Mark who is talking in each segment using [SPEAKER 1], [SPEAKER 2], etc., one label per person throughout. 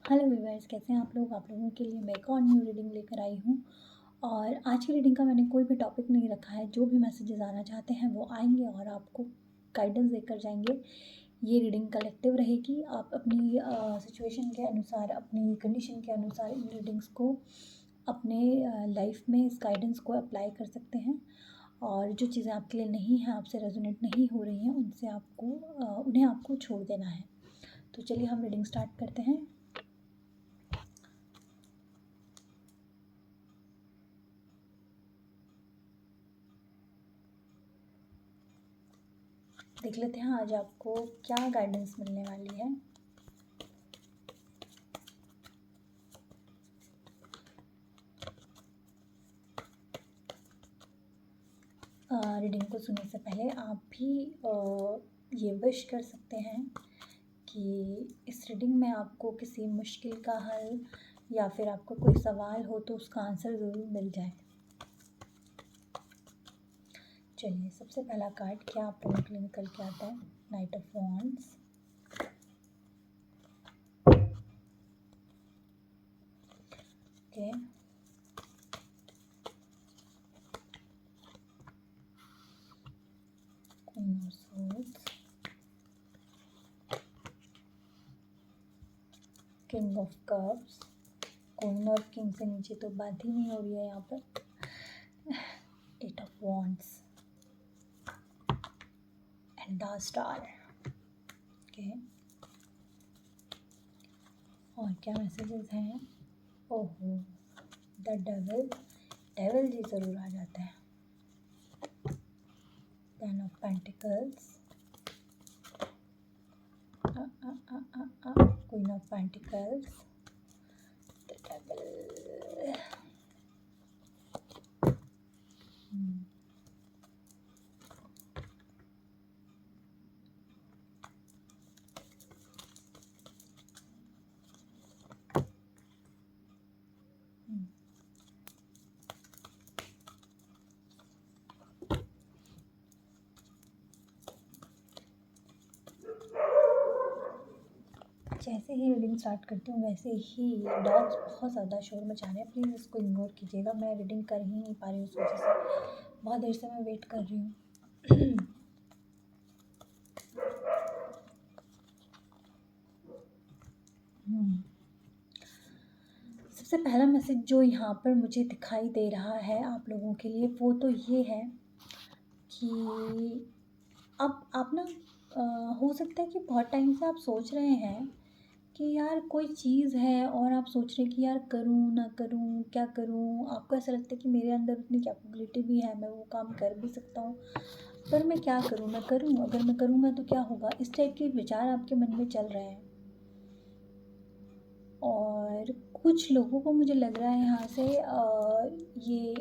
[SPEAKER 1] Hello viewers, कैसे हैं आप लोगों के लिए मैं एक और न्यू रीडिंग लेकर आई हूँ। और आज की रीडिंग का मैंने कोई भी टॉपिक नहीं रखा है। जो भी मैसेजेस आना चाहते हैं वो आएंगे और आपको गाइडेंस देकर जाएंगे। ये रीडिंग कलेक्टिव रहेगी। आप अपनी सिचुएशन के अनुसार, अपनी कंडीशन के अनुसार इन रीडिंग्स को अपने लाइफ में इस गाइडेंस को अप्लाई कर सकते हैं। और जो चीज़ें आपके लिए नहीं हैं, आपसे रेजोनेट नहीं हो रही हैं, उन्हें आपको छोड़ देना है। तो चलिए हम रीडिंग स्टार्ट करते हैं। देख लेते हैं आज आपको क्या गाइडेंस मिलने वाली है। रीडिंग को सुनने से पहले आप भी ये विश कर सकते हैं कि इस रीडिंग में आपको किसी मुश्किल का हल या फिर आपको कोई सवाल हो तो उसका आंसर ज़रूर मिल जाए। चलिए, सबसे पहला कार्ड क्या आप लोगों के लिए निकल के आता है। Night of wands, okay, queen of swords, king of cups. Queen और किंग से नीचे तो बात ही नहीं हो रही है यहाँ पर। Eight of wands and the star, okay. और क्या मैसेजेस हैं? ओहो, द डेविल, डेविल जी ज़रूर आ जाते हैं। Ten of pentacles, queen of pentacles, the devil. जैसे ही रीडिंग स्टार्ट करती हूँ वैसे ही डॉग्स बहुत ज़्यादा शोर मचा रहे हैं। प्लीज़ इसको इग्नोर कीजिएगा। मैं रीडिंग कर ही नहीं पा रही हूँ उस वजह से। बहुत देर से मैं वेट कर रही हूँ। सबसे पहला मैसेज जो यहाँ पर मुझे दिखाई दे रहा है आप लोगों के लिए वो तो ये है कि अब आप ना हो सकता है कि बहुत टाइम से आप सोच रहे हैं कि यार कोई चीज़ है और आप सोच रहे हैं कि यार करूँ ना करूँ, क्या करूँ। आपको ऐसा लगता है कि मेरे अंदर उतनी कैपेबिलिटी भी है, मैं वो काम कर भी सकता हूँ, पर मैं क्या करूँ ना करूँ, अगर मैं करूँगा तो क्या होगा। इस टाइप के विचार आपके मन में चल रहे हैं। और कुछ लोगों को मुझे लग रहा है यहाँ से ये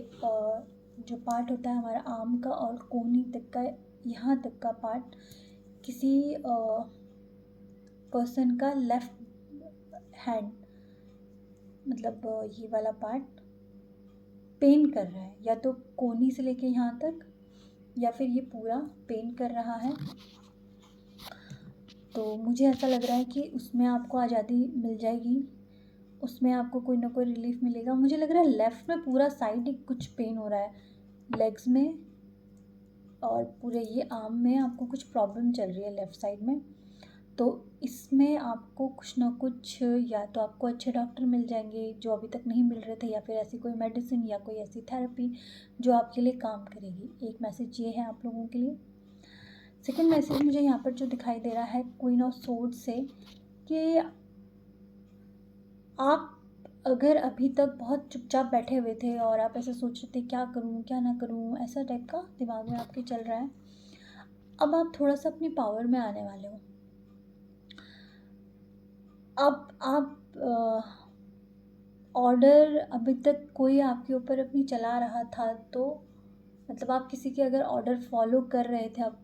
[SPEAKER 1] जो पार्ट होता है हमारा आर्म का और कोहनी तक का, यहाँ तक का पार्ट किसी पर्सन का लेफ्ट हैंड, मतलब ये वाला पार्ट पेन कर रहा है, या तो कोहनी से लेके यहाँ तक या फिर ये पूरा पेन कर रहा है। तो मुझे ऐसा लग रहा है कि उसमें आपको आज़ादी मिल जाएगी, उसमें आपको कोई ना कोई रिलीफ मिलेगा। मुझे लग रहा है लेफ़्ट में पूरा साइड ही कुछ पेन हो रहा है, लेग्स में और पूरे ये आर्म में आपको कुछ प्रॉब्लम चल रही है लेफ़्ट साइड में। तो इसमें आपको कुछ ना कुछ, या तो आपको अच्छे डॉक्टर मिल जाएंगे जो अभी तक नहीं मिल रहे थे, या फिर ऐसी कोई मेडिसिन या कोई ऐसी थेरेपी जो आपके लिए काम करेगी। एक मैसेज ये है आप लोगों के लिए। सेकंड मैसेज मुझे यहाँ पर जो दिखाई दे रहा है क्वीन ऑफ सोर्ड से, कि आप अगर अभी तक बहुत चुपचाप बैठे हुए थे और आप ऐसा सोच रहे थे क्या करूँ क्या ना करूँ, ऐसा टाइप का दिमाग में आपके चल रहा है, अब आप थोड़ा सा अपनी पावर में आने वाले हो। अब आप ऑर्डर अभी तक कोई आपके ऊपर अपनी चला रहा था, तो मतलब आप किसी के अगर ऑर्डर फॉलो कर रहे थे अब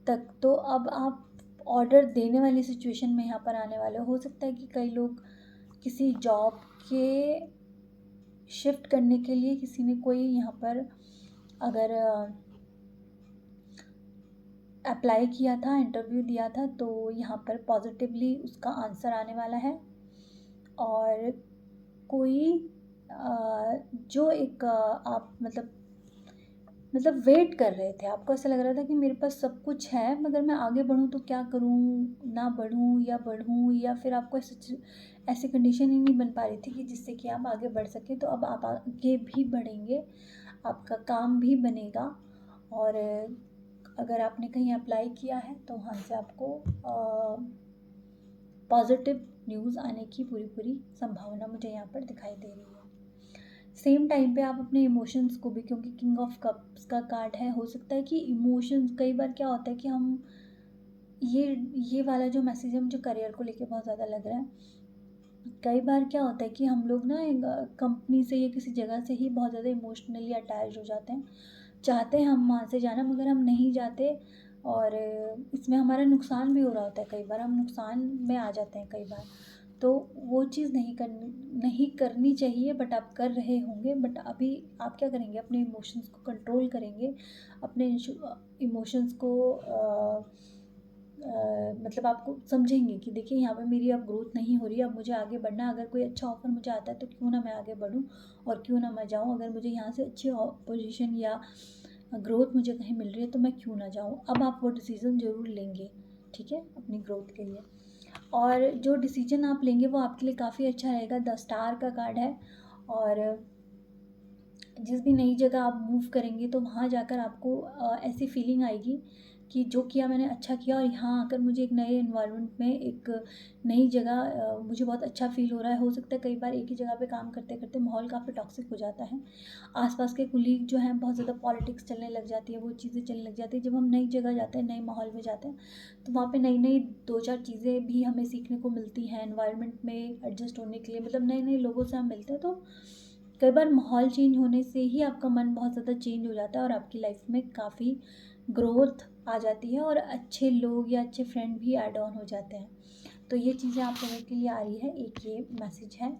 [SPEAKER 1] तक, तो अब आप ऑर्डर देने वाली सिचुएशन में यहाँ पर आने वाले हो सकता है कि कई लोग किसी जॉब के शिफ्ट करने के लिए किसी ने कोई यहाँ पर अगर अप्लाई किया था, इंटरव्यू दिया था, तो यहाँ पर पॉजिटिवली उसका आंसर आने वाला है। और कोई जो एक आप मतलब वेट कर रहे थे, आपको ऐसा लग रहा था कि मेरे पास सब कुछ है मगर मैं आगे बढ़ूँ तो क्या करूँ, ना बढ़ूँ या बढ़ूँ, या फिर आपको ऐसी कंडीशन ही नहीं बन पा रही थी कि जिससे कि आप आगे बढ़ सकें। तो अब आप आगे भी बढ़ेंगे, आपका काम भी बनेगा, और अगर आपने कहीं अप्लाई किया है तो वहाँ से आपको पॉजिटिव न्यूज़ आने की पूरी संभावना मुझे यहाँ पर दिखाई दे रही है। सेम टाइम पे आप अपने इमोशंस को भी, क्योंकि किंग ऑफ कप्स का कार्ड है, हो सकता है कि इमोशंस, कई बार क्या होता है कि हम ये वाला जो मैसेज है मुझे करियर को लेके बहुत ज़्यादा लग रहा है। कई बार क्या होता है कि हम लोग ना कंपनी से या किसी जगह से ही बहुत ज़्यादा इमोशनली अटैच हो जाते हैं, चाहते हैं हम वहाँ से जाना मगर हम नहीं जाते, और इसमें हमारा नुकसान भी हो रहा होता है, कई बार हम नुकसान में आ जाते हैं कई बार। तो वो चीज़ नहीं करनी चाहिए, बट आप कर रहे होंगे। बट अभी आप क्या करेंगे, अपने इमोशंस को कंट्रोल करेंगे, अपने इमोशंस को मतलब आपको समझेंगे कि देखिए यहाँ पे मेरी अब ग्रोथ नहीं हो रही है, अब मुझे आगे बढ़ना है। अगर कोई अच्छा ऑफ़र मुझे आता है तो क्यों ना मैं आगे बढ़ूँ और क्यों ना मैं जाऊँ। अगर मुझे यहाँ से अच्छी पोजीशन या ग्रोथ मुझे कहीं मिल रही है तो मैं क्यों ना जाऊँ। अब आप वो डिसीज़न ज़रूर लेंगे, ठीक है, अपनी ग्रोथ के लिए। और जो डिसीजन आप लेंगे वो आपके लिए काफ़ी अच्छा रहेगा। 10 स्टार का कार्ड है, और जिस भी नई जगह आप मूव करेंगे तो वहाँ जाकर आपको ऐसी फीलिंग आएगी कि जो किया मैंने अच्छा किया, और यहाँ आकर मुझे एक नए एनवायरनमेंट में, एक नई जगह मुझे बहुत अच्छा फ़ील हो रहा है। हो सकता है कई बार एक ही जगह पे काम करते करते माहौल काफ़ी टॉक्सिक हो जाता है, आसपास के कुलीग जो हैं बहुत ज़्यादा पॉलिटिक्स चलने लग जाती है, वो चीज़ें चलने लग जाती है। जब हम नई जगह जाते हैं, नए माहौल में जाते हैं, तो वहाँ पे नई नई 2-4 चीज़ें भी हमें सीखने को मिलती हैं एनवायरनमेंट में एडजस्ट होने के लिए। मतलब नए नए लोगों से हम मिलते हैं, तो कई बार माहौल चेंज होने से ही आपका मन बहुत ज़्यादा चेंज हो जाता है और आपकी लाइफ में काफ़ी ग्रोथ आ जाती है, और अच्छे लोग या अच्छे फ्रेंड भी ऐड ऑन हो जाते हैं। तो ये चीज़ें आप लोगों के लिए आ रही है, एक ये मैसेज है।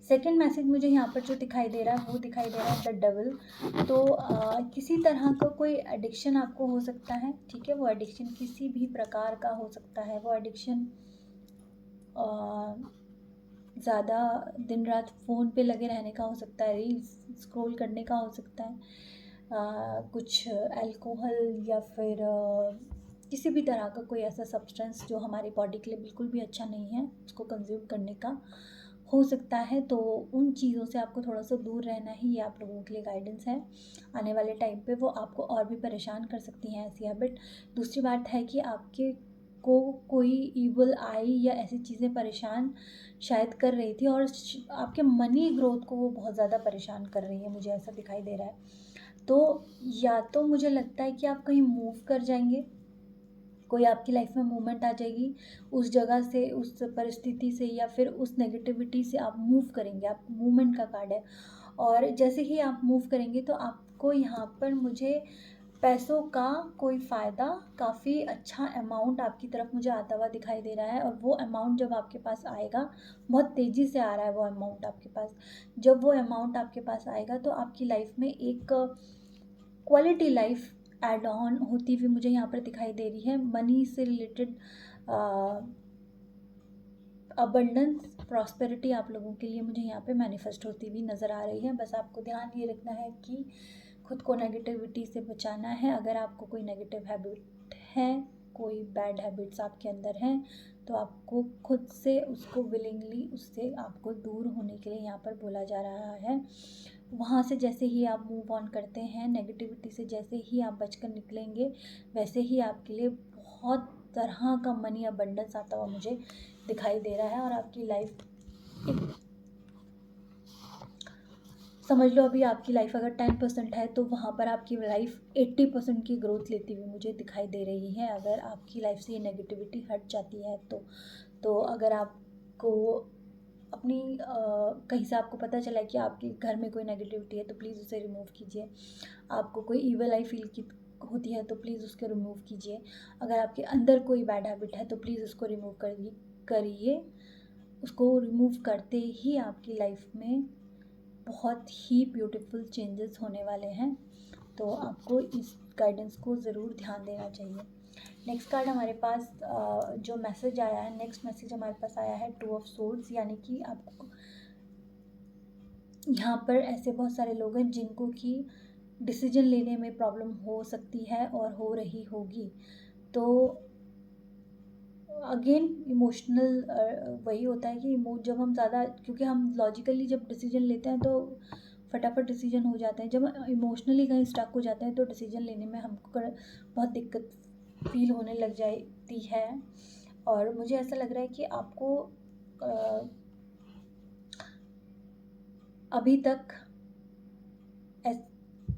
[SPEAKER 1] सेकंड मैसेज मुझे यहाँ पर जो दिखाई दे रहा है वो दिखाई दे रहा है द डेविल। तो किसी तरह का कोई एडिक्शन आपको हो सकता है, ठीक है। वो एडिक्शन किसी भी प्रकार का हो सकता है। वो एडिक्शन ज़्यादा दिन रात फ़ोन पे लगे रहने का हो सकता है, रील्स स्क्रॉल करने का हो सकता है, कुछ अल्कोहल या फिर किसी भी तरह का कोई ऐसा सब्सटेंस जो हमारी बॉडी के लिए बिल्कुल भी अच्छा नहीं है, उसको कंज्यूम करने का हो सकता है। तो उन चीज़ों से आपको थोड़ा सा दूर रहना ही ये आप लोगों के लिए गाइडेंस है। आने वाले टाइम पे वो आपको और भी परेशान कर सकती हैं ऐसी हैबिट। दूसरी बात है कि आपके को कोई ईवल आई या ऐसी चीज़ें परेशान शायद कर रही थी, और आपके मनी ग्रोथ को वो बहुत ज़्यादा परेशान कर रही है, मुझे ऐसा दिखाई दे रहा है। तो या तो मुझे लगता है कि आप कहीं मूव कर जाएंगे, कोई आपकी लाइफ में मूवमेंट आ जाएगी उस जगह से, उस परिस्थिति से, या फिर उस नेगेटिविटी से आप मूव करेंगे। आप मूवमेंट का कार्ड है, और जैसे ही आप मूव करेंगे तो आपको यहाँ पर मुझे पैसों का कोई फ़ायदा, काफ़ी अच्छा अमाउंट आपकी तरफ मुझे आता हुआ दिखाई दे रहा है। और वो अमाउंट जब आपके पास आएगा, बहुत तेज़ी से आ रहा है वो अमाउंट आपके पास, जब वो अमाउंट आपके पास आएगा तो आपकी लाइफ में एक क्वालिटी लाइफ ऐड ऑन होती हुई मुझे यहाँ पर दिखाई दे रही है। मनी से रिलेटेड अबंडेंस, प्रॉस्पेरिटी आप लोगों के लिए मुझे यहाँ पे मैनिफेस्ट होती हुई नज़र आ रही है। बस आपको ध्यान ये रखना है कि खुद को नेगेटिविटी से बचाना है। अगर आपको कोई नेगेटिव हैबिट है, कोई बैड हैबिट्स आपके अंदर हैं, तो आपको खुद से उसको विलिंगली, उससे आपको दूर होने के लिए यहाँ पर बोला जा रहा है। वहाँ से जैसे ही आप मूव ऑन करते हैं, नेगेटिविटी से जैसे ही आप बचकर निकलेंगे, वैसे ही आपके लिए बहुत तरह का मनी अबंडेंस आता हुआ मुझे दिखाई दे रहा है। और आपकी लाइफ, समझ लो अभी आपकी लाइफ अगर 10% है तो वहाँ पर आपकी लाइफ 80% की ग्रोथ लेती हुई मुझे दिखाई दे रही है। अगर आपकी लाइफ से ये नेगेटिविटी हट जाती है तो अगर आपको अपनी कहीं से आपको पता चला है कि आपके घर में कोई नेगेटिविटी है तो प्लीज़ उसे रिमूव कीजिए। आपको कोई ईवल आई फील की होती है तो प्लीज़ उसको रिमूव कीजिए। अगर आपके अंदर कोई बैड हैबिट है तो प्लीज़ उसको रिमूव करिए। उसको रिमूव करते ही आपकी लाइफ में बहुत ही ब्यूटीफुल चेंजेस होने वाले हैं। तो आपको इस गाइडेंस को ज़रूर ध्यान देना चाहिए। नेक्स्ट कार्ड हमारे पास जो मैसेज आया है, नेक्स्ट मैसेज हमारे पास आया है 2 ऑफ सोर्ड्स, यानी कि आपको यहाँ पर ऐसे बहुत सारे लोग हैं जिनको कि डिसीजन लेने में प्रॉब्लम हो सकती है और हो रही होगी। तो अगेन इमोशनल वही होता है कि जब हम ज़्यादा, क्योंकि हम लॉजिकली जब डिसीजन लेते हैं तो फटाफट डिसीजन हो जाते हैं, जब इमोशनली कहीं स्टक हो जाते हैं तो डिसीजन लेने में हमको बहुत दिक्कत फील होने लग जाती है। और मुझे ऐसा लग रहा है कि आपको अभी तक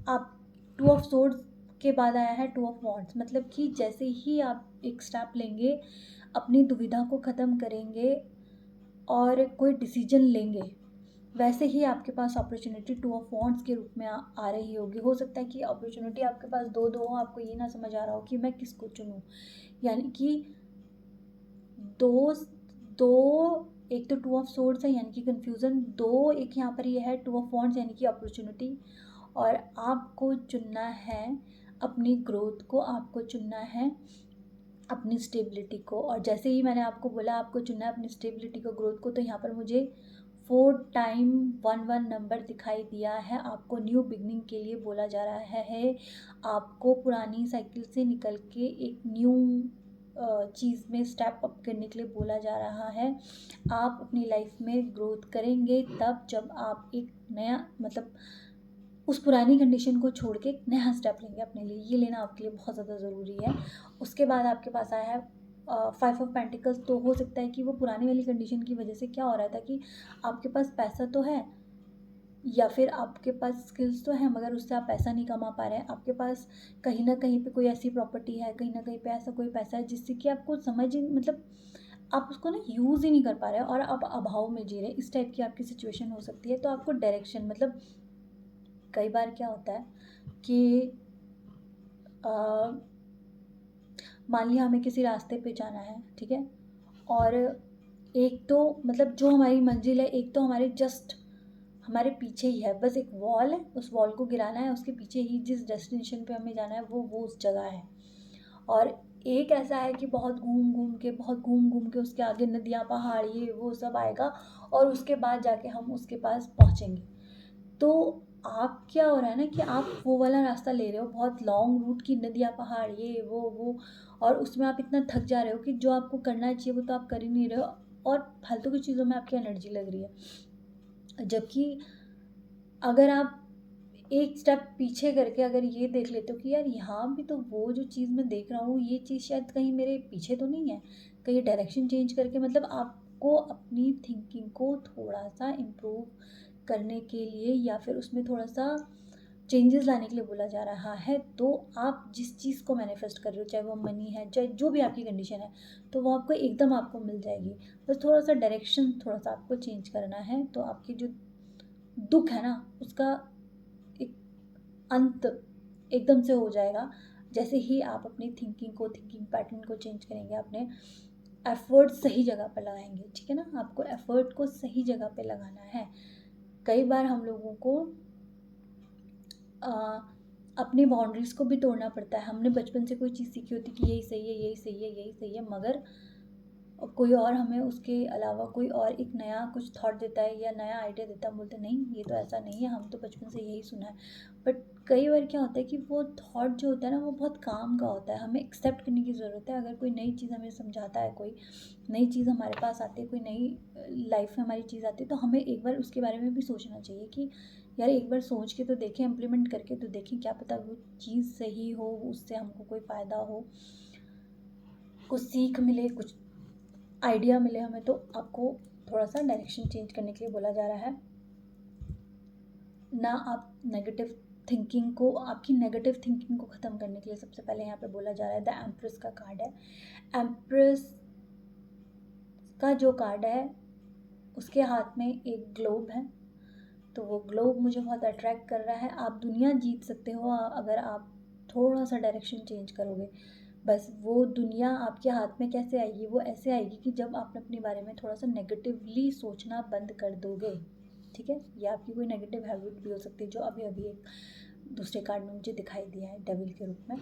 [SPEAKER 1] आप 2 ऑफ सोर्ड्स के बाद आया है 2 ऑफ वॉन्ड्स, मतलब कि जैसे ही आप एक स्टेप लेंगे, अपनी दुविधा को ख़त्म करेंगे और कोई डिसीजन लेंगे, वैसे ही आपके पास अपॉर्चुनिटी 2 ऑफ वॉन्ड्स के रूप में आ रही होगी। हो सकता है कि अपॉर्चुनिटी आपके पास दो हो, आपको ये ना समझ आ रहा हो कि मैं किसको चुनूँ, यानी कि दो दो एक तो 2 ऑफ सोर्ड्स है यानी कि कन्फ्यूज़न, दो एक यहाँ पर ये है 2 ऑफ वॉन्ड्स यानी कि अपॉर्चुनिटी। और आपको चुनना है अपनी ग्रोथ को, आपको चुनना है अपनी स्टेबिलिटी को। और जैसे ही मैंने आपको बोला आपको चुनना है अपनी स्टेबिलिटी को, ग्रोथ को, तो यहाँ पर मुझे 4 टाइम 1 नंबर दिखाई दिया है। आपको न्यू बिगनिंग के लिए बोला जा रहा है, आपको पुरानी साइकिल से निकल के एक न्यू चीज़ में स्टेप अप करने के लिए बोला जा रहा है। आप अपनी लाइफ में ग्रोथ करेंगे तब जब आप एक नया, मतलब उस पुरानी कंडीशन को छोड़ के एक नया स्टेप लेंगे अपने लिए। ये लेना आपके लिए बहुत ज़्यादा ज़रूरी है। उसके बाद आपके पास आया है 5 ऑफ पेंटिकल्स। तो हो सकता है कि वो पुरानी वाली कंडीशन की वजह से क्या हो रहा था कि आपके पास पैसा तो है या फिर आपके पास स्किल्स तो हैं मगर उससे आप पैसा नहीं कमा पा रहे हैं। आपके पास कहीं ना कहीं पे कोई ऐसी प्रॉपर्टी है, कहीं ना कहीं पे ऐसा कोई पैसा है जिससे कि आपको समझ ही, मतलब आप उसको ना यूज़ ही नहीं कर पा रहे हैं और आप अभाव में जी रहे हैं। इस टाइप की आपकी सिचुएशन हो सकती है। तो आपको डायरेक्शन, मतलब कई बार क्या होता है कि मान लिया हमें किसी रास्ते पे जाना है, ठीक है, और एक तो मतलब जो हमारी मंजिल है एक तो हमारे जस्ट हमारे पीछे ही है, बस एक वॉल है, उस वॉल को गिराना है, उसके पीछे ही जिस डेस्टिनेशन पे हमें जाना है वो उस जगह है। और एक ऐसा है कि बहुत घूम घूम के उसके आगे नदियाँ, पहाड़, ये वो सब आएगा और उसके बाद जाके हम उसके पास पहुँचेंगे। तो आप क्या हो रहा है ना कि आप वो वाला रास्ता ले रहे हो, बहुत लॉन्ग रूट की नदियाँ, पहाड़, ये वो, और उसमें आप इतना थक जा रहे हो कि जो आपको करना चाहिए वो तो आप कर ही नहीं रहे हो और फालतू की चीज़ों में आपकी एनर्जी लग रही है। जबकि अगर आप एक स्टेप पीछे करके अगर ये देख लेते हो कि यार यहाँ भी तो वो जो चीज़ मैं देख रहा हूँ ये चीज़ शायद कहीं मेरे पीछे तो नहीं है, कहीं डायरेक्शन चेंज करके, मतलब आपको अपनी थिंकिंग को थोड़ा सा इम्प्रूव करने के लिए या फिर उसमें थोड़ा सा चेंजेस लाने के लिए बोला जा रहा है। तो आप जिस चीज़ को मैनिफेस्ट कर रहे हो, चाहे वो मनी है, चाहे जो भी आपकी कंडीशन है, तो वो आपको एकदम आपको मिल जाएगी। बस थोड़ा सा डायरेक्शन थोड़ा सा आपको चेंज करना है। तो आपकी जो दुख है ना उसका एक अंत एकदम से हो जाएगा जैसे ही आप अपनी थिंकिंग पैटर्न को चेंज करेंगे, अपने एफर्ट सही जगह पर लगाएंगे, ठीक है ना। आपको एफर्ट को सही जगह पे लगाना है। कई बार हम लोगों को अपनी बाउंड्रीज़ को भी तोड़ना पड़ता है। हमने बचपन से कोई चीज़ सीखी होती कि यही सही है, यही सही है, यही सही है, मगर कोई और हमें उसके अलावा कोई और एक नया कुछ थॉट देता है या नया आइडिया देता है, हम बोलते हैं नहीं ये तो ऐसा नहीं है, हम तो बचपन से यही सुना है। बट कई बार क्या होता है कि वो थॉट जो होता है ना वो बहुत काम का होता है, हमें एक्सेप्ट करने की ज़रूरत है। अगर कोई नई चीज़ हमें समझाता है, कोई नई चीज़ हमारे पास आती है, कोई नई लाइफ में हमारी चीज़ आती है, तो हमें एक बार उसके बारे में भी सोचना चाहिए कि यार एक बार सोच के तो देखें, इम्प्लीमेंट करके तो देखें, क्या पता वो चीज़ सही हो, उससे हमको कोई फ़ायदा हो, कुछ सीख मिले, कुछ आइडिया मिले हमें। तो आपको थोड़ा सा डायरेक्शन चेंज करने के लिए बोला जा रहा है ना। आप नेगेटिव थिंकिंग को, आपकी नेगेटिव थिंकिंग को ख़त्म करने के लिए सबसे पहले यहाँ पे बोला जा रहा है, द एम्प्रेस का कार्ड है। एम्प्रेस का जो कार्ड है उसके हाथ में एक ग्लोब है, तो वो ग्लोब मुझे बहुत अट्रैक्ट कर रहा है। आप दुनिया जीत सकते हो अगर आप थोड़ा सा डायरेक्शन चेंज करोगे। बस वो दुनिया आपके हाथ में कैसे आएगी, वो ऐसे आएगी कि जब आप अपने बारे में थोड़ा सा नेगेटिवली सोचना बंद कर दोगे, ठीक है। ये आपकी कोई नेगेटिव हैबिट भी हो सकती है जो अभी अभी एक दूसरे कार्ड में मुझे दिखाई दिया है डेविल के रूप में।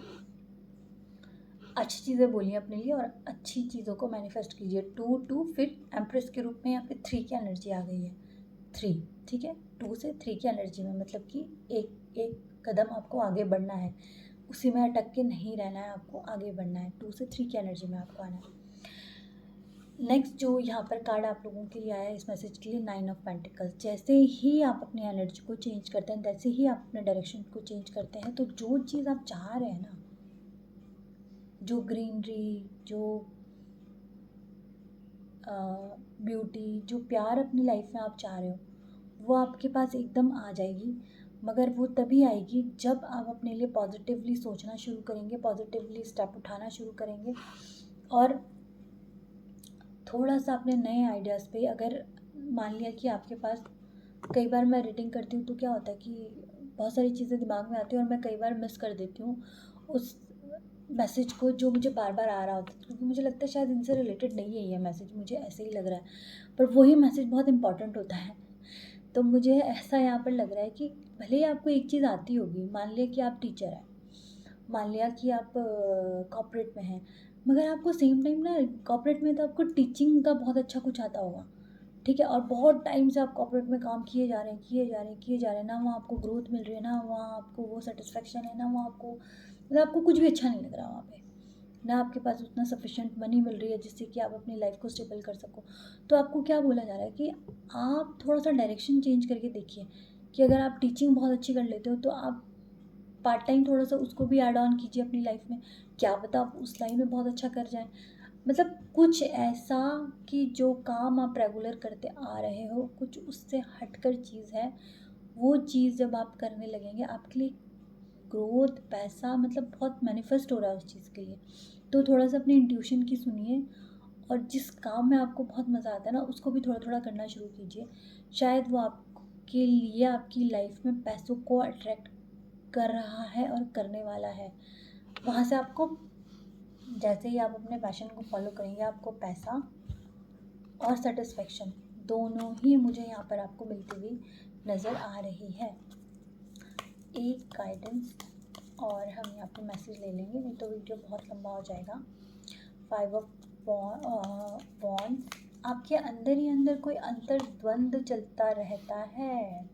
[SPEAKER 1] अच्छी चीज़ें बोलिए अपने लिए और अच्छी चीज़ों को मैनिफेस्ट कीजिए। 2 फिर एम्प्रेस के रूप में यहाँ पे 3 की एनर्जी आ गई है। 3 ठीक है, 2 से 3 की एनर्जी में, मतलब कि एक एक कदम आपको आगे बढ़ना है, उसी में अटक के नहीं रहना है, आपको आगे बढ़ना है। 2 से 3 की एनर्जी में आपको आना है। नेक्स्ट जो यहाँ पर कार्ड आप लोगों के लिए आया है इस मैसेज के लिए, 9 ऑफ पेंटिकल्स। जैसे ही आप अपनी एनर्जी को चेंज करते हैं, जैसे ही आप अपने डायरेक्शन को चेंज करते हैं, तो जो चीज़ आप चाह रहे हैं ना, जो ग्रीनरी, जो ब्यूटी, जो प्यार अपनी लाइफ में आप चाह रहे हो, वो आपके पास एकदम आ जाएगी। मगर वो तभी आएगी जब आप अपने लिए पॉजिटिवली सोचना शुरू करेंगे, पॉजिटिवली स्टेप उठाना शुरू करेंगे, और थोड़ा सा अपने नए आइडियाज़ पे, अगर मान लिया कि आपके पास, कई बार मैं रीडिंग करती हूँ तो क्या होता है कि बहुत सारी चीज़ें दिमाग में आती हैं और मैं कई बार मिस कर देती हूँ उस मैसेज को जो मुझे बार बार आ रहा होता है, क्योंकि मुझे लगता है शायद इनसे रिलेटेड नहीं है ये मैसेज, मुझे ऐसे ही लग रहा है, पर वही मैसेज बहुत इंपॉर्टेंट होता है। तो मुझे ऐसा यहाँ पर लग रहा है कि भले ही आपको एक चीज़ आती होगी, मान लिया कि आप टीचर हैं, मान लिया कि आप कॉर्पोरेट में हैं, मगर आपको सेम टाइम ना, कॉर्पोरेट में तो आपको टीचिंग का बहुत अच्छा कुछ आता होगा, ठीक है, और बहुत टाइम से आप कॉर्पोरेट में काम किए जा रहे हैं, किए जा रहे हैं, किए जा रहे हैं, ना वहाँ आपको ग्रोथ मिल रही है, ना वहाँ आपको वो सेटिस्फेक्शन है, ना वहाँ आपको, मतलब आपको कुछ भी अच्छा नहीं लग रहा वहाँ पे, ना आपके पास उतना सफिशेंट मनी मिल रही है जिससे कि आप अपनी लाइफ को स्टेबल कर सको। तो आपको क्या बोला जा रहा है कि आप थोड़ा सा डायरेक्शन चेंज करके देखिए, कि अगर आप टीचिंग बहुत अच्छी कर लेते हो तो आप पार्ट टाइम थोड़ा सा उसको भी ऐड ऑन कीजिए अपनी लाइफ में, क्या पता आप उस लाइन में बहुत अच्छा कर जाएं। मतलब कुछ ऐसा कि जो काम आप रेगुलर करते आ रहे हो, कुछ उससे हटकर चीज़ है, वो चीज़ जब आप करने लगेंगे आपके लिए ग्रोथ, पैसा, मतलब बहुत मैनिफेस्ट हो रहा है उस चीज़ के लिए। तो थोड़ा सा अपनी इंट्यूशन की सुनिए, और जिस काम में आपको बहुत मज़ा आता है ना, उसको भी थोड़ा थोड़ा करना शुरू कीजिए। शायद वो आपके लिए आपकी लाइफ में पैसों को अट्रैक्ट कर रहा है और करने वाला है। वहाँ से आपको, जैसे ही आप अपने पैशन को फॉलो करेंगे, आपको पैसा और सेटिस्फेक्शन दोनों ही मुझे यहाँ पर आपको मिलती हुई नज़र आ रही है। एक गाइडेंस और हम यहाँ पे मैसेज ले लेंगे, नहीं तो वीडियो बहुत लंबा हो जाएगा। 5 ऑफ वॉन्ड्स, आपके अंदर ही अंदर कोई अंतर्द्वंद चलता रहता है।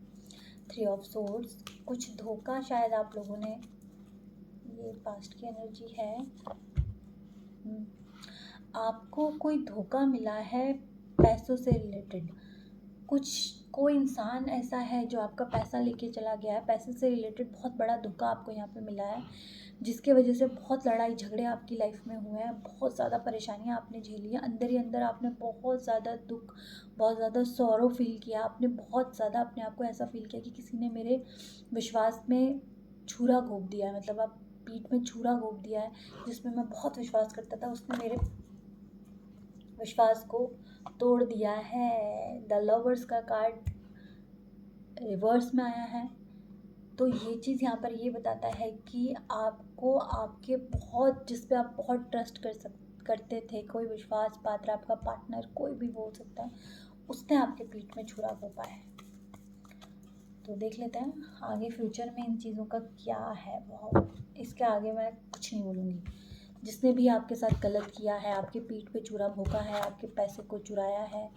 [SPEAKER 1] 3 ऑफ सोर्ड्स, कुछ धोखा शायद आप लोगों ने, ये पास्ट की एनर्जी है, आपको कोई धोखा मिला है पैसों से रिलेटेड। कोई इंसान ऐसा है जो आपका पैसा लेके चला गया है, पैसे से रिलेटेड बहुत बड़ा धोखा आपको यहाँ पे मिला है, जिसके वजह से बहुत लड़ाई झगड़े आपकी लाइफ में हुए हैं, बहुत ज़्यादा परेशानियाँ आपने झेली हैं, अंदर ही अंदर आपने बहुत ज़्यादा दुख, बहुत ज़्यादा सॉरो फील किया, आपने बहुत ज़्यादा अपने आप को ऐसा फील किया कि किसी ने मेरे विश्वास में छुरा घोंप दिया है, मतलब आप पीठ में छुरा घोंप दिया है, जिसमें मैं बहुत विश्वास करता था, उसने मेरे विश्वास को तोड़ दिया है। द लवर्स का कार्ड रिवर्स में आया है, तो ये चीज़ यहाँ पर ये बताता है कि आपको आपके बहुत, जिस पे आप बहुत ट्रस्ट करते थे, कोई विश्वास पात्र, आपका पार्टनर, कोई भी बोल सकता है, उसने आपके पीठ में छुरा घोंपा है। तो देख लेते हैं आगे फ्यूचर में इन चीज़ों का क्या है। बहुत, इसके आगे मैं कुछ नहीं बोलूँगी। जिसने भी आपके साथ गलत किया है, आपके पीठ पे छुरा भोंका है, आपके पैसे को चुराया है,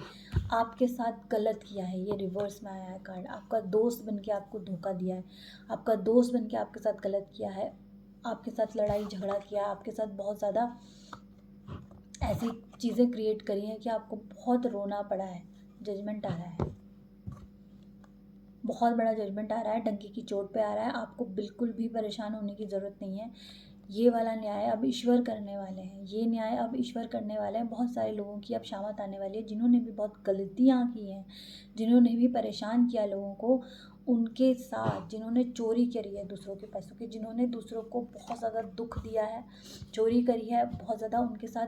[SPEAKER 1] आपके साथ गलत किया है, ये रिवर्स में आया है कार्ड। आपका दोस्त बन के आपको धोखा दिया है, आपका दोस्त बन के आपके साथ गलत किया है, आपके साथ लड़ाई झगड़ा किया, आपके साथ बहुत ज़्यादा ऐसी चीज़ें क्रिएट करी हैं कि आपको बहुत रोना पड़ा है। जजमेंट आ रहा है, बहुत बड़ा जजमेंट आ रहा है, डंकी की चोट पे आ रहा है। आपको बिल्कुल भी परेशान होने की ज़रूरत नहीं है। ये वाला न्याय अब ईश्वर करने वाले हैं, ये न्याय अब ईश्वर करने वाले हैं। बहुत सारे लोगों की अब शामत आने वाली है, जिन्होंने भी बहुत गलतियाँ की हैं, जिन्होंने भी परेशान किया लोगों को, उनके साथ, जिन्होंने चोरी करी है दूसरों के पैसों की, जिन्होंने दूसरों को बहुत ज़्यादा दुख दिया है, चोरी करी है बहुत ज़्यादा, उनके साथ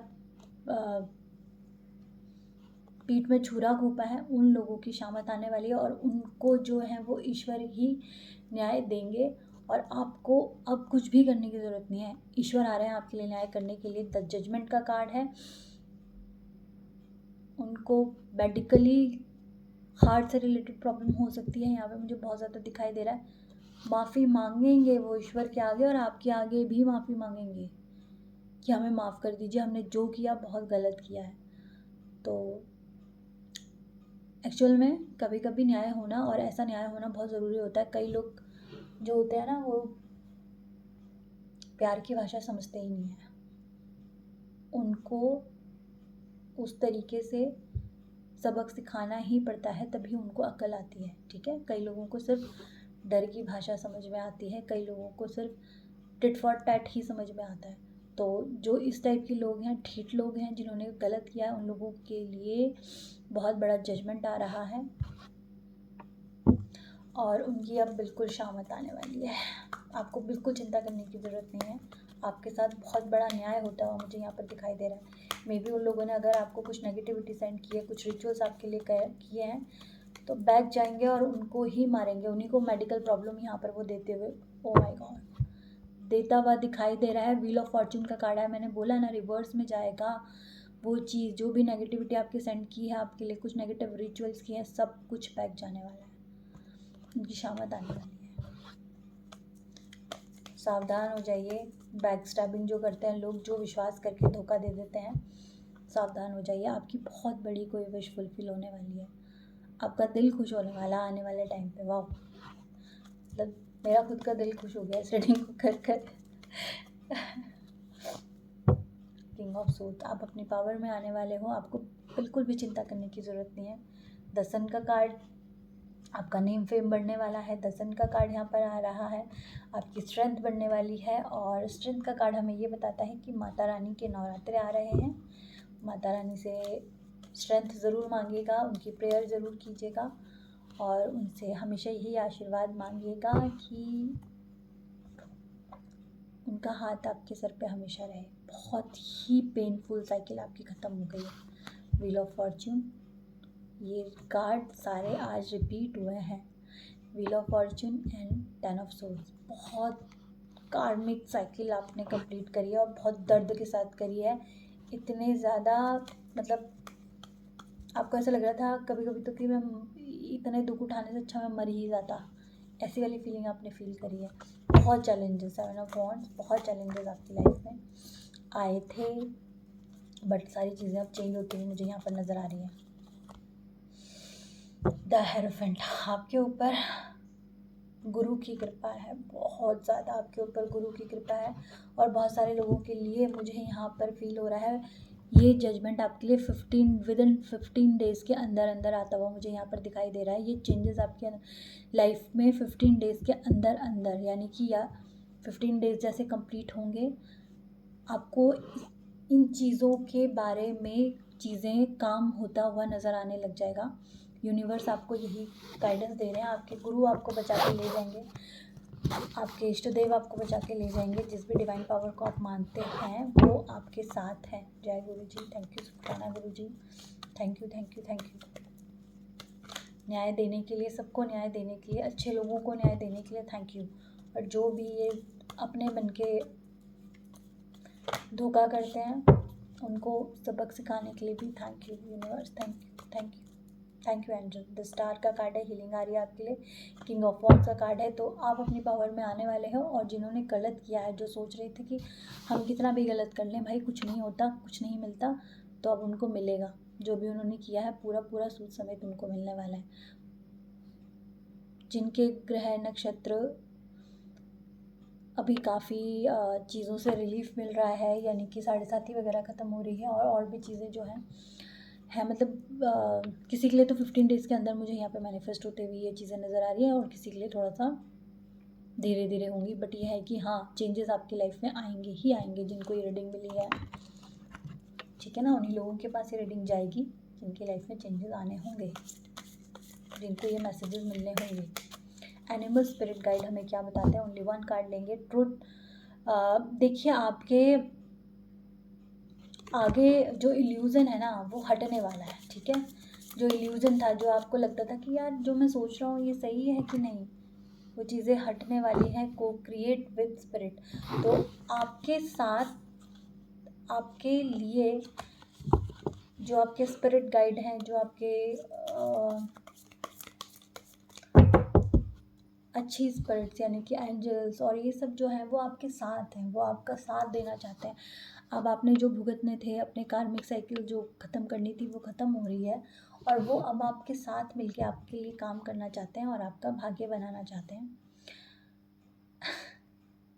[SPEAKER 1] पीठ में छुरा घोंपा है, उन लोगों की शामत आने वाली है, और उनको जो है वो ईश्वर ही न्याय देंगे। और आपको अब कुछ भी करने की ज़रूरत नहीं है, ईश्वर आ रहे हैं आपके लिए न्याय करने के लिए। द जजमेंट का कार्ड है, उनको मेडिकली हार्ट से रिलेटेड प्रॉब्लम हो सकती है, यहाँ पे मुझे बहुत ज़्यादा दिखाई दे रहा है। माफ़ी मांगेंगे वो ईश्वर के आगे, और आपके आगे भी माफ़ी मांगेंगे। कि हमें माफ़ कर दीजिए, हमने जो किया बहुत गलत किया है। तो एक्चुअल में कभी कभी न्याय होना, और ऐसा न्याय होना बहुत ज़रूरी होता है। कई लोग जो होते हैं ना, वो प्यार की भाषा समझते ही नहीं है। उनको उस तरीके से सबक सिखाना ही पड़ता है, तभी उनको अकल आती है। ठीक है, कई लोगों को सिर्फ डर की भाषा समझ में आती है, कई लोगों को सिर्फ टिट फॉर टैट ही समझ में आता है। तो जो इस टाइप के लोग हैं, ठीठ लोग हैं, जिन्होंने गलत किया है, उन लोगों के लिए बहुत बड़ा जजमेंट आ रहा है और उनकी अब बिल्कुल शामत आने वाली है। आपको बिल्कुल चिंता करने की ज़रूरत नहीं है। आपके साथ बहुत बड़ा न्याय होता हुआ मुझे यहाँ पर दिखाई दे रहा है। मे बी उन लोगों ने अगर आपको कुछ नेगेटिविटी सेंड की है, कुछ रिचुअल्स आपके लिए किए हैं, तो बैक जाएंगे और उनको ही मारेंगे, उन्हीं को मेडिकल प्रॉब्लम यहाँ पर वो देते हुए, ओ माय गॉड, देता हुआ दिखाई दे रहा है। व्हील ऑफ फॉर्चून का कार्ड है, मैंने बोला ना रिवर्स में जाएगा वो चीज़। जो भी नेगेटिविटी आपके सेंड की है, आपके लिए कुछ नेगेटिव रिचुअल्स किए हैं, सब कुछ बैक जाने वाला है, उनकी शामत आने वाली है। सावधान हो जाइए। बैक स्टैबिंग जो करते हैं लोग, जो विश्वास करके धोखा दे देते हैं, सावधान हो जाइए। आपकी बहुत बड़ी कोई विश फुलफिल होने वाली है, आपका दिल खुश होने वाला आने वाले टाइम पे। वाह, मतलब मेरा खुद का दिल खुश हो गया इस रीडिंग को कर कर। किंग ऑफ सूट, आप अपनी पावर में आने वाले हो, आपको बिल्कुल भी चिंता करने की ज़रूरत नहीं है। द सन का कार्ड, आपका नेम फेम बढ़ने वाला है। द सन का कार्ड यहाँ पर आ रहा है, आपकी स्ट्रेंथ बढ़ने वाली है। और स्ट्रेंथ का कार्ड हमें ये बताता है कि माता रानी के नवरात्रे आ रहे हैं। माता रानी से स्ट्रेंथ ज़रूर मांगिएगा, उनकी प्रेयर ज़रूर कीजिएगा और उनसे हमेशा यही आशीर्वाद मांगिएगा कि उनका हाथ आपके सर पे हमेशा रहे। बहुत ही पेनफुल साइकिल आपकी ख़त्म हो गई है। व्हील ऑफ फॉर्च्यून, ये कार्ड सारे आज रिपीट हुए हैं। Wheel of Fortune and 10 of swords. बहुत कार्मिक साइकिल आपने कंप्लीट करी है और बहुत दर्द के साथ करी है। इतने ज़्यादा, मतलब आपको ऐसा लग रहा था कभी कभी तो कि मैं इतने दुख उठाने से अच्छा मैं मर ही जाता, ऐसी वाली फीलिंग आपने फील करी है। बहुत चैलेंजेस, 7 ऑफ वॉन्ड्स, बहुत चैलेंजेस आपकी लाइफ में आए थे, बट सारी चीज़ें अब चेंज होती हुई मुझे यहाँ पर नज़र आ रही हैं। द हेरोफेंट, आपके ऊपर गुरु की कृपा है, बहुत ज़्यादा आपके ऊपर गुरु की कृपा है। और बहुत सारे लोगों के लिए मुझे यहाँ पर फील हो रहा है ये जजमेंट आपके लिए विदिन 15 डेज़ के अंदर अंदर आता हुआ मुझे यहाँ पर दिखाई दे रहा है। ये चेंजेस आपके लाइफ में 15 डेज़ के अंदर अंदर, यानी कि या 15 डेज़ जैसे कंप्लीट होंगे, आपको इन चीज़ों के बारे में चीज़ें काम होता हुआ नज़र आने लग जाएगा। यूनिवर्स आपको यही गाइडेंस दे रहे हैं, आपके गुरु आपको बचा के ले जाएंगे, आपके इष्ट देव आपको बचा के ले जाएंगे। जिस भी डिवाइन पावर को आप मानते हैं वो आपके साथ है। जय गुरु जी, थैंक यू शुक्राना Guru ji, thank you thank you thank you. न्याय देने के लिए, सबको न्याय देने के लिए, अच्छे लोगों को न्याय देने के लिए थैंक यू। और जो भी ये अपने मन के धोखा करते हैं उनको सबक सिखाने के लिए भी thank you universe, thank you thank you thank you angel. The star का कार्ड है, हीलिंग आ रही है आपके लिए। किंग ऑफ वॉन्ड्स का कार्ड है, तो आप अपनी पावर में आने वाले हो। और जिन्होंने गलत किया है, जो सोच रहे थे कि हम कितना भी गलत कर लें भाई कुछ नहीं होता, कुछ नहीं मिलता, तो अब उनको मिलेगा। जो भी उन्होंने किया है पूरा पूरा सूद समेत उनको मिलने वाला है। जिनके ग्रह नक्षत्र अभी काफ़ी चीज़ों से रिलीफ मिल रहा है, यानी कि 7.5 वगैरह ख़त्म हो रही है और भी चीज़ें जो हैं मतलब किसी के लिए तो 15 डेज़ के अंदर मुझे यहाँ पे मैनिफेस्ट होते हुए ये चीज़ें नज़र आ रही हैं और किसी के लिए थोड़ा सा धीरे धीरे होंगी। बट ये है कि हाँ, चेंजेस आपकी लाइफ में आएंगे ही आएंगे। जिनको ये रीडिंग मिली है, ठीक है ना, उन्हीं लोगों के पास ये रीडिंग जाएगी जिनकी लाइफ में चेंजेस आने होंगे, जिनको ये मैसेजेस मिलने होंगे। एनिमल स्पिरिट गाइड हमें क्या बताते हैं? ओनली वन कार्ड लेंगे, ट्रुथ। देखिए, आपके आगे जो इल्यूज़न है ना वो हटने वाला है, ठीक है। जो इल्यूज़न था, जो आपको लगता था कि यार जो मैं सोच रहा हूँ ये सही है कि नहीं, वो चीज़ें हटने वाली हैं। को क्रिएट विद स्पिरिट, तो आपके साथ, आपके लिए जो आपके स्पिरिट गाइड हैं, जो आपके अच्छी स्पिरिट्स यानी कि एंजल्स और ये सब जो हैं वो आपके साथ हैं, वो आपका साथ देना चाहते हैं। अब आपने जो भुगतने थे, अपने कार्मिक साइकिल जो ख़त्म करनी थी वो ख़त्म हो रही है, और वो अब आपके साथ मिलके आपके लिए काम करना चाहते हैं और आपका भाग्य बनाना चाहते हैं।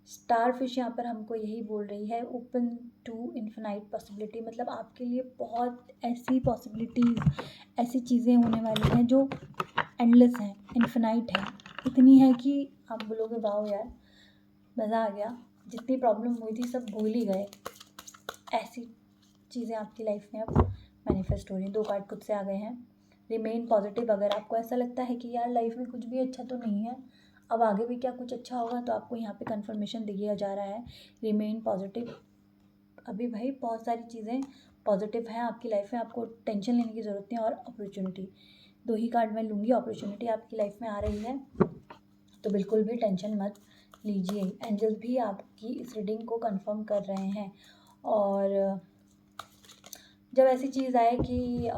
[SPEAKER 1] स्टार फिश यहाँ पर हमको यही बोल रही है, ओपन टू इन्फिनाइट पॉसिबिलिटी, मतलब आपके लिए बहुत ऐसी पॉसिबिलिटीज़, ऐसी चीज़ें होने वाली हैं जो एंडलेस हैं, इन्फिनाइट है, इतनी है कि आप बोलोगे वाओ यार मज़ा आ गया, जितनी प्रॉब्लम हुई थी सब भूल ही गए। ऐसी चीज़ें आपकी लाइफ में अब मैनिफेस्ट हो रही हैं। 2 कार्ड खुद से आ गए हैं। रिमेन पॉजिटिव, अगर आपको ऐसा लगता है कि यार लाइफ में कुछ भी अच्छा तो नहीं है, अब आगे भी क्या कुछ अच्छा होगा, तो आपको यहाँ पे कंफर्मेशन दिया जा रहा है, रिमेन पॉजिटिव। अभी भाई बहुत सारी चीज़ें पॉजिटिव हैं आपकी लाइफ में, आपको टेंशन लेने की ज़रूरत नहीं। और अपॉर्चुनिटी, 2 ही कार्ड मैं लूँगी, अपॉर्चुनिटी आपकी लाइफ में आ रही है, तो बिल्कुल भी टेंशन मत लीजिए। एंजल्स भी आपकी इस रीडिंग को कंफर्म कर रहे हैं। और जब ऐसी चीज़ आए कि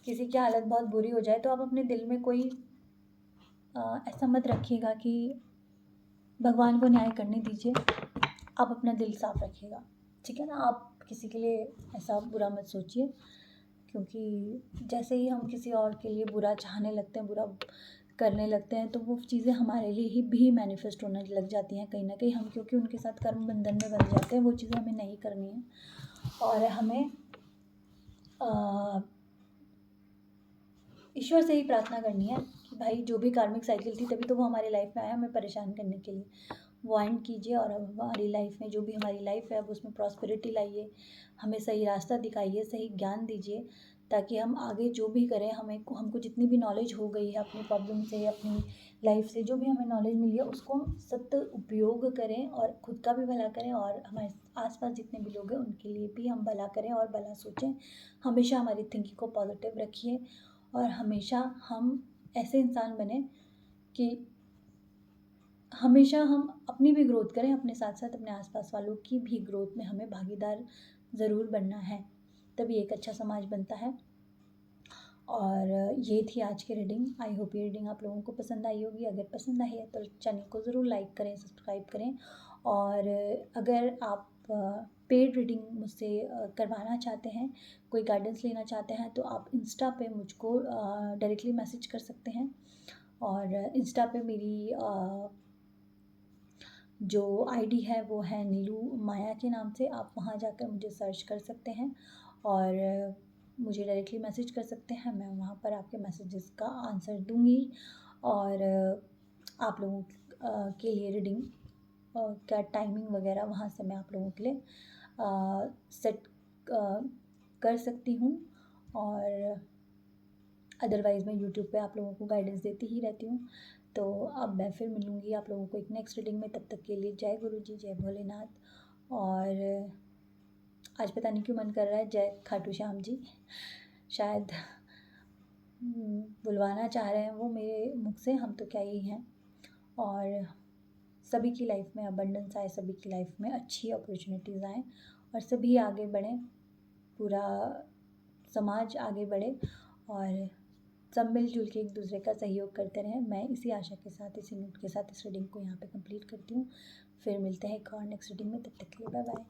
[SPEAKER 1] किसी की हालत बहुत बुरी हो जाए, तो आप अपने दिल में कोई ऐसा मत रखिएगा कि भगवान को न्याय करने दीजिए, आप अपना दिल साफ रखिएगा, ठीक है ना। आप किसी के लिए ऐसा बुरा मत सोचिए, क्योंकि जैसे ही हम किसी और के लिए बुरा चाहने लगते हैं, बुरा करने लगते हैं, तो वो चीज़ें हमारे लिए ही भी मैनिफेस्ट होने लग जाती हैं कहीं ना कहीं। हम क्योंकि उनके साथ कर्म बंधन में बन जाते हैं, वो चीज़ें हमें नहीं करनी है, और हमें ईश्वर से ही प्रार्थना करनी है कि भाई जो भी कार्मिक साइकिल थी, तभी तो वो हमारी लाइफ में आया हमें परेशान करने के लिए, वो एंड कीजिए। और अब हमारी लाइफ में जो भी हमारी लाइफ है, अब उसमें प्रॉस्पेरिटी लाइए, हमें सही रास्ता दिखाइए, सही ज्ञान दीजिए, ताकि हम आगे जो भी करें, हमको जितनी भी नॉलेज हो गई है अपनी प्रॉब्लम से, अपनी लाइफ से जो भी हमें नॉलेज मिली है, उसको हम सत उपयोग करें और खुद का भी भला करें, और हमारे आसपास जितने भी लोग हैं उनके लिए भी हम भला करें और भला सोचें। हमेशा हमारी थिंकिंग को पॉजिटिव रखिए, और हमेशा हम ऐसे इंसान बने कि हमेशा हम अपनी भी ग्रोथ करें, अपने साथ साथ अपने आसपास वालों की भी ग्रोथ में हमें भागीदार ज़रूर बनना है, तभी एक अच्छा समाज बनता है। और ये थी आज की रीडिंग। आई होप ये रीडिंग आप लोगों को पसंद आई होगी। अगर पसंद आई है तो चैनल को ज़रूर लाइक करें, सब्सक्राइब करें। और अगर आप पेड रीडिंग मुझसे करवाना चाहते हैं, कोई गाइडेंस लेना चाहते हैं, तो आप इंस्टा पे मुझको डायरेक्टली मैसेज कर सकते हैं। और इंस्टा पे मेरी जो आईडी है वो है नीलू माया के नाम से, आप वहाँ जाकर मुझे सर्च कर सकते हैं और मुझे डायरेक्टली मैसेज कर सकते हैं। मैं वहाँ पर आपके मैसेजेस का आंसर दूँगी, और आप लोगों के लिए रीडिंग क्या टाइमिंग वगैरह वहाँ से मैं आप लोगों के लिए सेट कर सकती हूँ। और अदरवाइज़ मैं यूट्यूब पे आप लोगों को गाइडेंस देती ही रहती हूँ। तो अब मैं फिर मिलूँगी आप लोगों को एक नेक्स्ट रीडिंग में, तब तक के लिए जय गुरु जी, जय भोलेनाथ। और आज पता नहीं क्यों मन कर रहा है जय खाटू श्याम जी, शायद बुलवाना चाह रहे हैं वो मेरे मुख से, हम तो क्या ही हैं। और सभी की लाइफ में अबंडेंस आए, सभी की लाइफ में अच्छी अपॉर्चुनिटीज़ आएँ, और सभी आगे बढ़ें, पूरा समाज आगे बढ़े, और सब मिलजुल के एक दूसरे का सहयोग करते रहें। मैं इसी आशा के साथ, इसी नोट के साथ इस रीडिंग को यहाँ पे कंप्लीट करती हूँ। फिर मिलते हैं एक और नेक्स्ट रीडिंग में, तब तक के लिए बाय बाय।